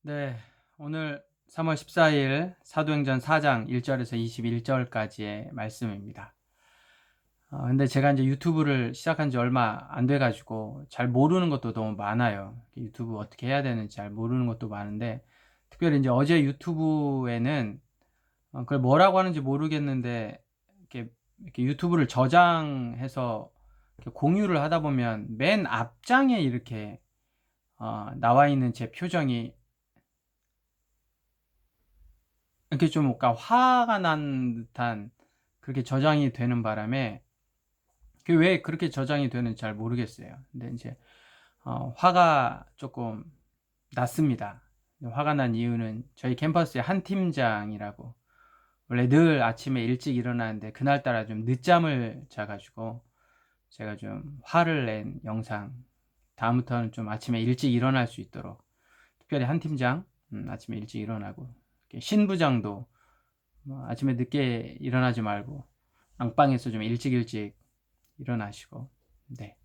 네, 오늘 3월 14일 사도행전 4장 1절에서 21절까지의 말씀입니다. 근데 제가 이제 유튜브를 시작한 지 얼마 안 돼가지고 잘 모르는 것도 너무 많아요. 유튜브 어떻게 해야 되는지 잘 모르는 것도 많은데, 특별히 이제 어제 유튜브에는 그걸 뭐라고 하는지 모르겠는데, 이렇게 유튜브를 저장해서 이렇게 공유를 하다 보면 맨 앞장에 이렇게 나와 있는 제 표정이 이렇게 좀 뭔가 화가 난 듯한 그렇게 저장이 되는 바람에 그게 왜 그렇게 저장이 되는지 잘 모르겠어요. 근데 이제 화가 조금 났습니다. 화가 난 이유는 저희 캠퍼스의 한 팀장이라고, 원래 늘 아침에 일찍 일어나는데 그날따라 좀 늦잠을 자가지고 제가 좀 화를 낸 영상, 다음부터는 좀 아침에 일찍 일어날 수 있도록, 특별히 한 팀장 아침에 일찍 일어나고, 이렇게 신부장도 아침에 늦게 일어나지 말고 안방에서 좀 일찍 일어나시고. 네,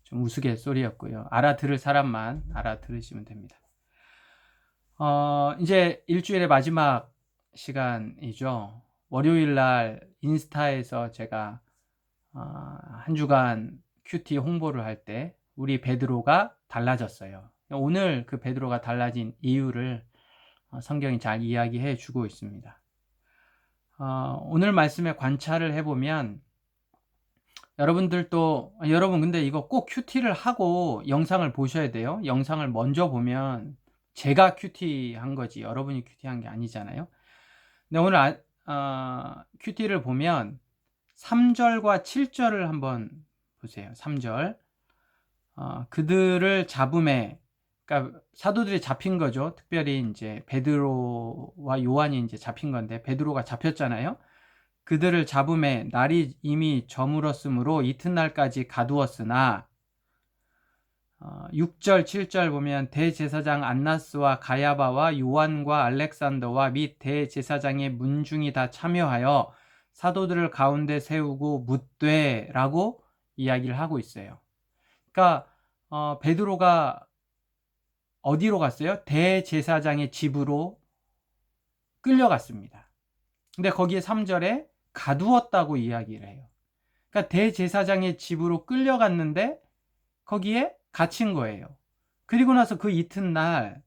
좀 우스갯소리였고요. 알아들을 사람만 알아들으시면 됩니다. 이제 일주일의 마지막 시간이죠. 월요일 날 인스타에서 제가 한 주간 큐티 홍보를 할 때 우리 베드로가 달라졌어요. 오늘 그 베드로가 달라진 이유를 성경이 잘 이야기해 주고 있습니다. 오늘 말씀에 관찰을 해보면, 여러분 근데 이거 꼭 큐티를 하고 영상을 보셔야 돼요. 영상을 먼저 보면 제가 큐티한 거지 여러분이 큐티한 게 아니잖아요. 근데 오늘 큐티를 보면 3절과 7절을 한번 보세요. 3절, 그들을 잡음에, 그러니까 사도들이 잡힌 거죠. 특별히 이제 베드로와 요한이 이제 잡힌 건데, 베드로가 잡혔잖아요. 그들을 잡음에 날이 이미 저물었으므로 이튿날까지 가두었으나, 6절 7절 보면 대제사장 안나스와 가야바와 요한과 알렉산더와 및 대제사장의 문중이 다 참여하여 사도들을 가운데 세우고 묻되 라고 이야기를 하고 있어요. 그러니까 베드로가 어디로 갔어요? 대제사장의 집으로 끌려갔습니다. 근데 거기에 3절에 가두었다고 이야기를 해요. 그러니까 대제사장의 집으로 끌려갔는데 거기에 갇힌 거예요. 그리고 나서 그 이튿날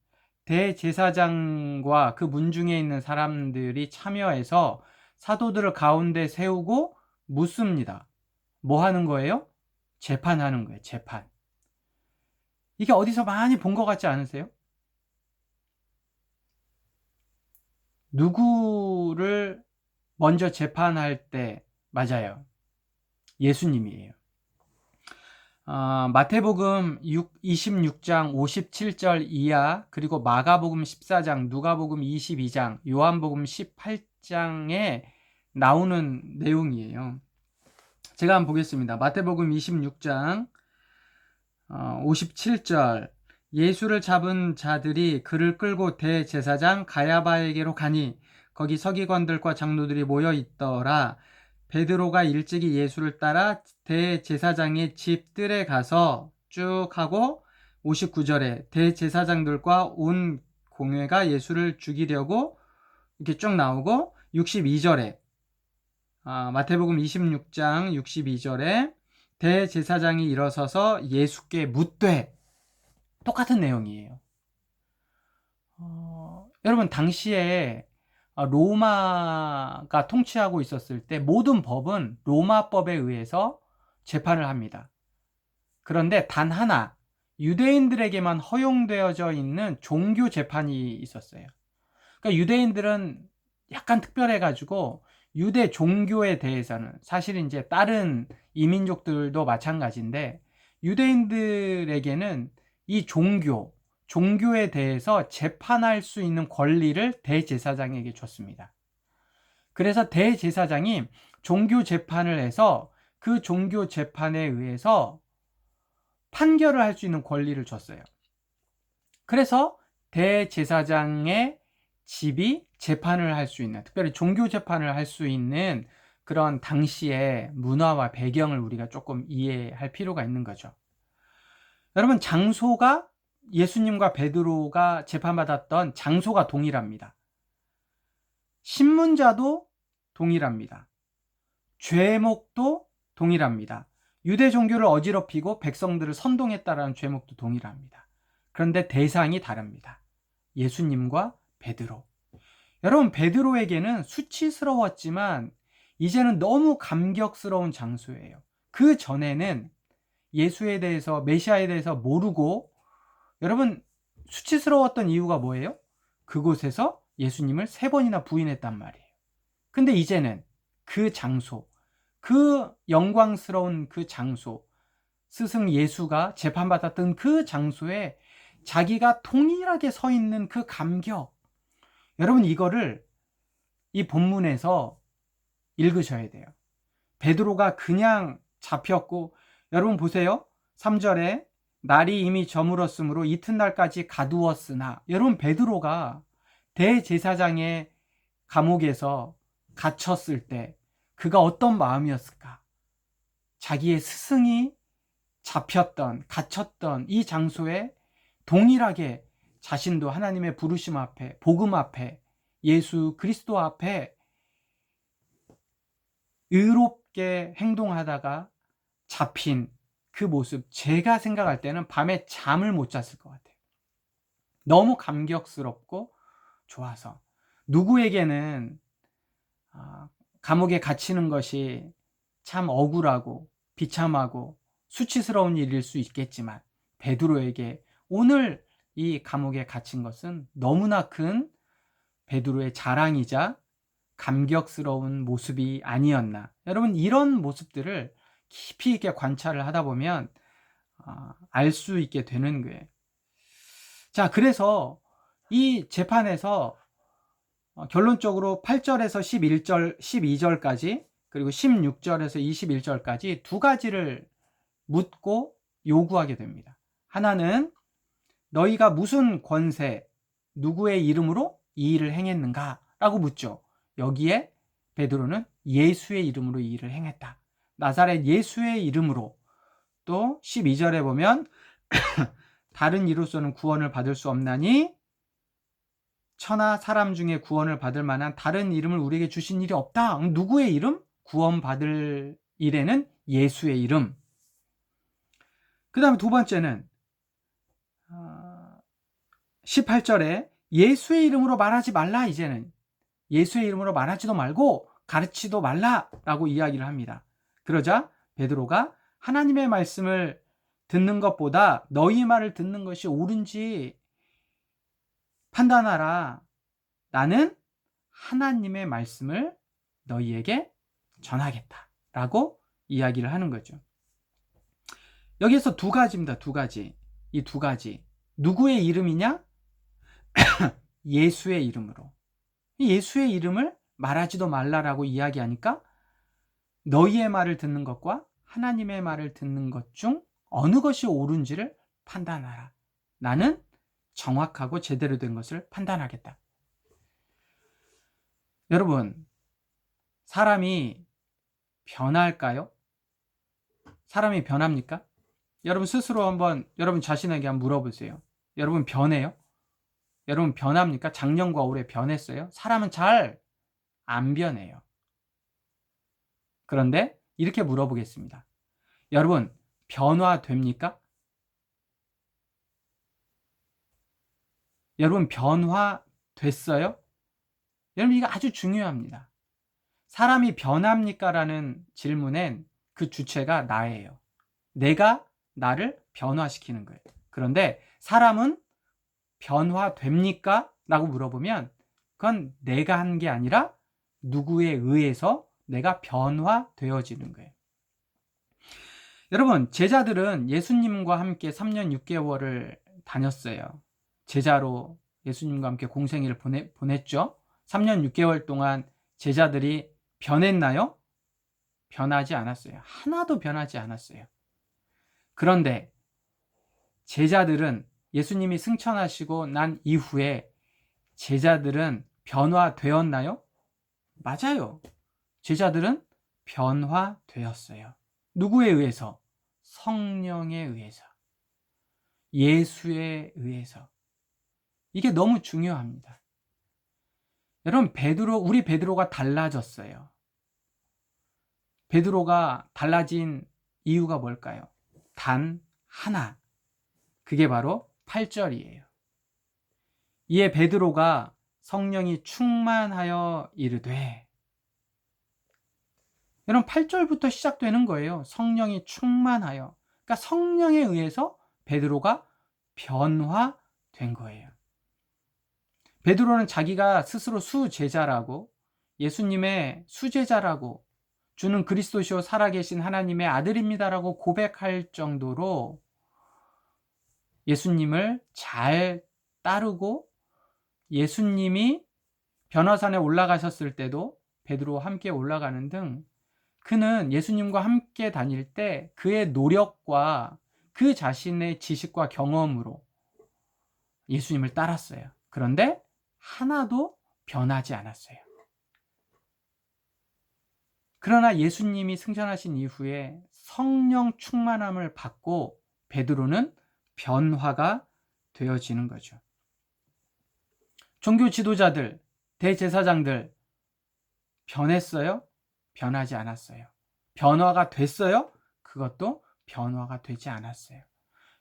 대제사장과 그 문중에 있는 사람들이 참여해서 사도들을 가운데 세우고 묻습니다. 뭐 하는 거예요? 재판하는 거예요. 재판. 이게 어디서 많이 본 것 같지 않으세요? 누구를 먼저 재판할 때? 맞아요, 예수님이에요. 마태복음 26장 57절 이하, 그리고 마가복음 14장, 누가복음 22장, 요한복음 18장에 나오는 내용이에요. 제가 한번 보겠습니다. 마태복음 26장 57절, 예수를 잡은 자들이 그를 끌고 대제사장 가야바에게로 가니 거기 서기관들과 장로들이 모여 있더라. 베드로가 일찍이 예수를 따라 대제사장의 집 뜰에 가서 쭉 하고, 59절에 대제사장들과 온 공회가 예수를 죽이려고 이렇게 쭉 나오고, 62절에 마태복음 26장 62절에 대제사장이 일어서서 예수께 묻되, 똑같은 내용이에요. 여러분, 당시에 로마가 통치하고 있었을 때 모든 법은 로마법에 의해서 재판을 합니다. 그런데 단 하나, 유대인들에게만 허용되어져 있는 종교 재판이 있었어요. 그러니까 유대인들은 약간 특별해가지고 유대 종교에 대해서는, 사실 이제 다른 이민족들도 마찬가지인데, 유대인들에게는 이 종교에 대해서 재판할 수 있는 권리를 대제사장에게 줬습니다. 그래서 대제사장이 종교 재판을 해서 그 종교 재판에 의해서 판결을 할 수 있는 권리를 줬어요. 그래서 대제사장의 집이 재판을 할 수 있는, 특별히 종교 재판을 할 수 있는 그런 당시의 문화와 배경을 우리가 조금 이해할 필요가 있는 거죠. 여러분, 장소가 예수님과 베드로가 재판받았던 장소가 동일합니다. 신문자도 동일합니다. 죄목도 동일합니다. 유대 종교를 어지럽히고 백성들을 선동했다라는 죄목도 동일합니다. 그런데 대상이 다릅니다. 예수님과 베드로. 여러분, 베드로에게는 수치스러웠지만 이제는 너무 감격스러운 장소예요. 그 전에는 예수에 대해서, 메시아에 대해서 모르고, 여러분, 수치스러웠던 이유가 뭐예요? 그곳에서 예수님을 3번이나 부인했단 말이에요. 근데 이제는 그 장소, 그 영광스러운 그 장소, 스승 예수가 재판받았던 그 장소에 자기가 동일하게 서 있는 그 감격, 여러분, 이거를 이 본문에서 읽으셔야 돼요. 베드로가 그냥 잡혔고, 여러분 보세요. 3절에 날이 이미 저물었으므로 이튿날까지 가두었으나, 여러분, 베드로가 대제사장의 감옥에서 갇혔을 때 그가 어떤 마음이었을까? 자기의 스승이 잡혔던, 갇혔던 이 장소에 동일하게 자신도 하나님의 부르심 앞에, 복음 앞에, 예수 그리스도 앞에 의롭게 행동하다가 잡힌 그 모습, 제가 생각할 때는 밤에 잠을 못 잤을 것 같아요. 너무 감격스럽고 좋아서. 누구에게는 감옥에 갇히는 것이 참 억울하고 비참하고 수치스러운 일일 수 있겠지만, 베드로에게 오늘 이 감옥에 갇힌 것은 너무나 큰 베드로의 자랑이자 감격스러운 모습이 아니었나. 여러분, 이런 모습들을 깊이 있게 관찰을 하다 보면 알 수 있게 되는 거예요. 자, 그래서 이 재판에서 결론적으로 8절에서 12절까지, 그리고 16절에서 21절까지 두 가지를 묻고 요구하게 됩니다. 하나는 너희가 무슨 권세, 누구의 이름으로 이 일을 행했는가? 라고 묻죠. 여기에 베드로는 예수의 이름으로 이 일을 행했다. 나사렛 예수의 이름으로. 또 12절에 보면 다른 이로서는 구원을 받을 수 없나니 천하 사람 중에 구원을 받을 만한 다른 이름을 우리에게 주신 일이 없다. 누구의 이름? 구원받을 일에는 예수의 이름. 그 다음에 두 번째는 18절에 예수의 이름으로 말하지 말라. 이제는 예수의 이름으로 말하지도 말고 가르치도 말라라고 이야기를 합니다. 그러자 베드로가 하나님의 말씀을 듣는 것보다 너희 말을 듣는 것이 옳은지 판단하라. 나는 하나님의 말씀을 너희에게 전하겠다 라고 이야기를 하는 거죠. 여기에서 두 가지입니다. 두 가지. 이 두 가지. 누구의 이름이냐? 예수의 이름으로. 예수의 이름을 말하지도 말라라고 이야기하니까 너희의 말을 듣는 것과 하나님의 말을 듣는 것 중 어느 것이 옳은지를 판단하라. 나는 정확하고 제대로 된 것을 판단하겠다. 여러분, 사람이 변할까요? 사람이 변합니까? 여러분 스스로 한번 여러분 자신에게 한번 물어보세요. 여러분 변해요? 여러분 변합니까? 작년과 올해 변했어요? 사람은 잘 안 변해요. 그런데 이렇게 물어보겠습니다. 여러분 변화됩니까? 여러분 변화됐어요? 여러분 이거 아주 중요합니다. 사람이 변합니까? 라는 질문엔 그 주체가 나예요. 내가 나를 변화시키는 거예요. 그런데 사람은 변화됩니까? 라고 물어보면 그건 내가 한 게 아니라 누구에 의해서 내가 변화되어지는 거예요. 여러분, 제자들은 예수님과 함께 3년 6개월을 다녔어요. 제자로 예수님과 함께 공생애를 보냈죠. 3년 6개월 동안 제자들이 변했나요? 변하지 않았어요. 하나도 변하지 않았어요. 그런데 제자들은 예수님이 승천하시고 난 이후에 제자들은 변화되었나요? 맞아요. 제자들은 변화되었어요. 누구에 의해서? 성령에 의해서. 예수에 의해서. 이게 너무 중요합니다. 여러분, 우리 베드로가 달라졌어요. 베드로가 달라진 이유가 뭘까요? 단 하나. 그게 바로 8절이에요. 이에 베드로가 성령이 충만하여 이르되. 여러분, 8절부터 시작되는 거예요. 성령이 충만하여. 그러니까 성령에 의해서 베드로가 변화된 거예요. 베드로는 자기가 스스로 수제자라고, 예수님의 수제자라고, 주는 그리스도시요 살아계신 하나님의 아들입니다라고 고백할 정도로 예수님을 잘 따르고, 예수님이 변화산에 올라가셨을 때도 베드로와 함께 올라가는 등, 그는 예수님과 함께 다닐 때 그의 노력과 그 자신의 지식과 경험으로 예수님을 따랐어요. 그런데 하나도 변하지 않았어요. 그러나 예수님이 승천하신 이후에 성령 충만함을 받고 베드로는 변화가 되어지는 거죠. 종교 지도자들, 대제사장들 변했어요? 변하지 않았어요. 변화가 됐어요? 그것도 변화가 되지 않았어요.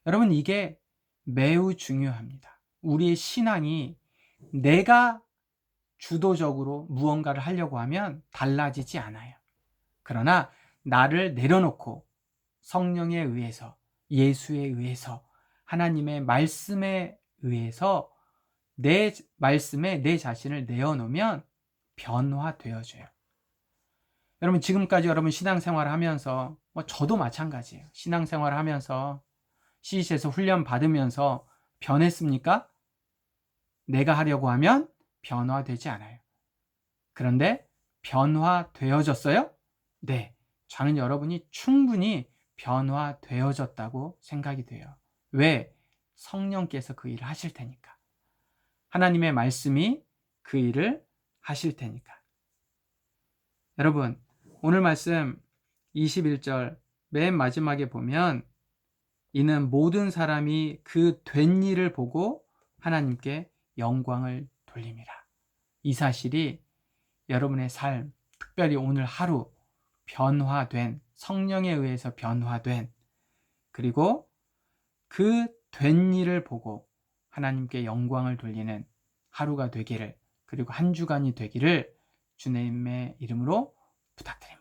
여러분, 이게 매우 중요합니다. 우리의 신앙이 내가 주도적으로 무언가를 하려고 하면 달라지지 않아요. 그러나 나를 내려놓고 성령에 의해서, 예수에 의해서, 하나님의 말씀에 의해서 내 말씀에 내 자신을 내어놓으면 변화되어져요. 여러분, 지금까지 여러분 신앙생활을 하면서, 저도 마찬가지예요. 신앙생활을 하면서 CC에서 훈련 받으면서 변했습니까? 내가 하려고 하면 변화되지 않아요. 그런데 변화되어졌어요? 네, 저는 여러분이 충분히 변화되어졌다고 생각이 돼요. 왜? 성령께서 그 일을 하실 테니까. 하나님의 말씀이 그 일을 하실 테니까. 여러분, 오늘 말씀 21절 맨 마지막에 보면, 이는 모든 사람이 그 된 일을 보고 하나님께 영광을 돌림이라. 이 사실이 여러분의 삶, 특별히 오늘 하루 변화된, 성령에 의해서 변화된, 그리고 그 된 일을 보고 하나님께 영광을 돌리는 하루가 되기를, 그리고 한 주간이 되기를 주님의 이름으로 부탁드립니다.